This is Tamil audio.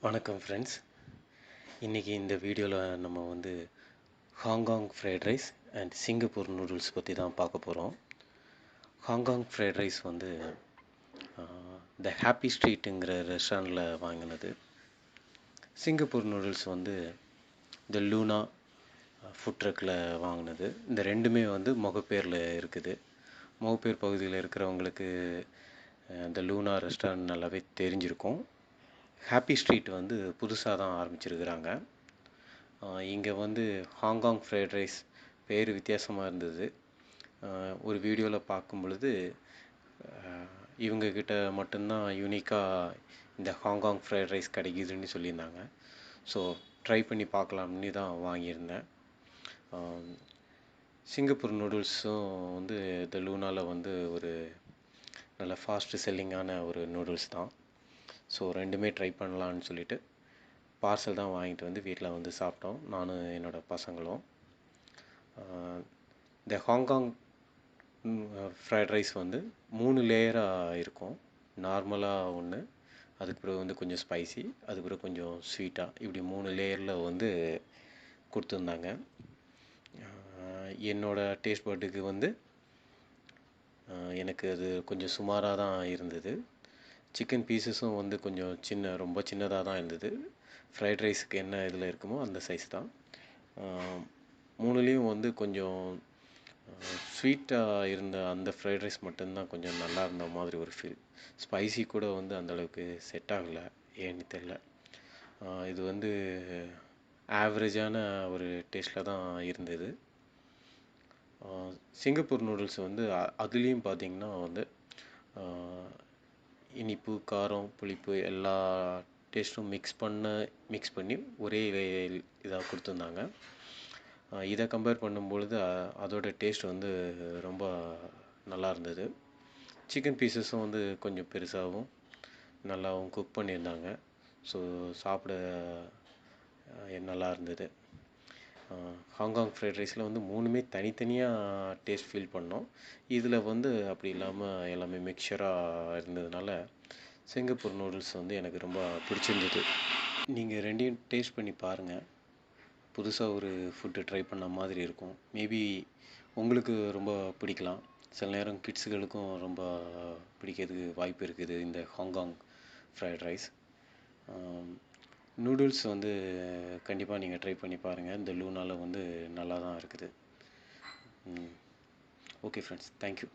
வணக்கம் ஃப்ரெண்ட்ஸ். இன்றைக்கி இந்த வீடியோவில் நம்ம வந்து Hong Kong fried rice and Singapore noodles பற்றி தான் பார்க்க போகிறோம். ஹாங்காங் ஃப்ரைட் ரைஸ் வந்து த ஹாப்பி ஸ்ட்ரீட்டுங்கிற ரெஸ்டாரண்ட்டில் வாங்கினது. சிங்கப்பூர் நூடுல்ஸ் வந்து த லூனா ஃபுட் ட்ரக்கில் வாங்கினது. இந்த ரெண்டுமே வந்து மொகப்பேரில் இருக்குது. மொகப்பேர் பகுதியில் இருக்கிறவங்களுக்கு த லூனா ரெஸ்டாரண்ட் நல்லாவே தெரிஞ்சிருக்கும். ஹாப்பி ஸ்ட்ரீட் வந்து புதுசாக தான் ஆரம்பிச்சிருக்கிறாங்க. இங்கே வந்து ஹாங்காங் ஃப்ரைட் ரைஸ் பேர் வித்தியாசமாக இருந்தது. ஒரு வீடியோவில் பார்க்கும் பொழுது இவங்கக்கிட்ட மட்டும்தான் யூனிக்காக இந்த ஹாங்காங் ஃப்ரைட் ரைஸ் கிடைக்குதுன்னு சொல்லியிருந்தாங்க. ஸோ ட்ரை பண்ணி பார்க்கலாம்னு தான் வாங்கியிருந்தேன். சிங்கப்பூர் நூடுல்ஸும் வந்து த லூனாவில் வந்து ஒரு நல்ல ஃபாஸ்ட்டு செல்லிங்கான ஒரு நூடுல்ஸ் தான். ஸோ ரெண்டுமே ட்ரை பண்ணலான்னு சொல்லிவிட்டு பார்சல் தான் வாங்கிட்டு வந்து வீட்டில் வந்து சாப்பிட்டோம், நானும் என்னோடய பசங்களும். இந்த ஹாங்காங் ஃப்ரைட் ரைஸ் வந்து 3 லேயராக இருக்கும். நார்மலாக ஒன்று, அதுக்கு பிறகு வந்து கொஞ்சம் ஸ்பைசி, அதுக்கு பிறகு கொஞ்சம் ஸ்வீட்டாக, இப்படி 3 லேயரில் வந்து கொடுத்துருந்தாங்க. என்னோடய டேஸ்ட் பட்டுக்கு வந்து எனக்கு அது கொஞ்சம் சுமாராக தான் இருந்தது. சிக்கன் பீசஸும் வந்து கொஞ்சம் ரொம்ப சின்னதாக தான் இருந்தது. ஃப்ரைட் ரைஸுக்கு என்ன இதில் இருக்குமோ அந்த சைஸ் தான். 3லேயும் வந்து கொஞ்சம் ஸ்வீட்டாக இருந்த அந்த ஃப்ரைட் ரைஸ் மட்டும்தான் கொஞ்சம் நல்லா இருந்த மாதிரி ஒரு ஃபீல். ஸ்பைசி கூட வந்து அந்தளவுக்கு செட் ஆகலை, ஏன்னு தெரில. இது வந்து ஆவரேஜான ஒரு டேஸ்ட்டில் தான் இருந்தது. சிங்கப்பூர் நூடுல்ஸ் வந்து அதுலேயும் பார்த்திங்கன்னா வந்து இனிப்பு, காரம், புளிப்பு எல்லா டேஸ்ட்டும் மிக்ஸ் பண்ணி ஒரே இதாக கொடுத்துருந்தாங்க. இதை கம்பேர் பண்ணும்பொழுது அதோட டேஸ்ட் வந்து ரொம்ப நல்லா இருந்தது. சிக்கன் பீசஸும் வந்து கொஞ்சம் பெருசாகவும் நல்லாவும் குக் பண்ணியிருந்தாங்க. ஸோ சாப்பிட நல்லா இருந்தது. ஹாங்காங் ஃப்ரைட் ரைஸில் வந்து 3மே தனித்தனியாக டேஸ்ட் ஃபீல் பண்ணோம். இதில் வந்து அப்படி இல்லாமல் எல்லாமே மிக்சராக இருந்ததுனால சிங்கப்பூர் நூடுல்ஸ் வந்து எனக்கு ரொம்ப பிடிச்சிருந்தது. நீங்கள் ரெண்டையும் டேஸ்ட் பண்ணி பாருங்கள். புதுசாக ஒரு ஃபுட்டு ட்ரை பண்ண மாதிரி இருக்கும். மேபி உங்களுக்கு ரொம்ப பிடிக்கலாம். சில நேரம் கிட்ஸுகளுக்கும் ரொம்ப பிடிக்கிறதுக்கு வாய்ப்பு இருக்குது இந்த ஹாங்காங் ஃப்ரைட் ரைஸ். நூடுல்ஸ் வந்து கண்டிப்பாக நீங்கள் ட்ரை பண்ணி பாருங்கள். இந்த லூனாவில் வந்து நல்லா தான் இருக்குது. Okay friends, thank you.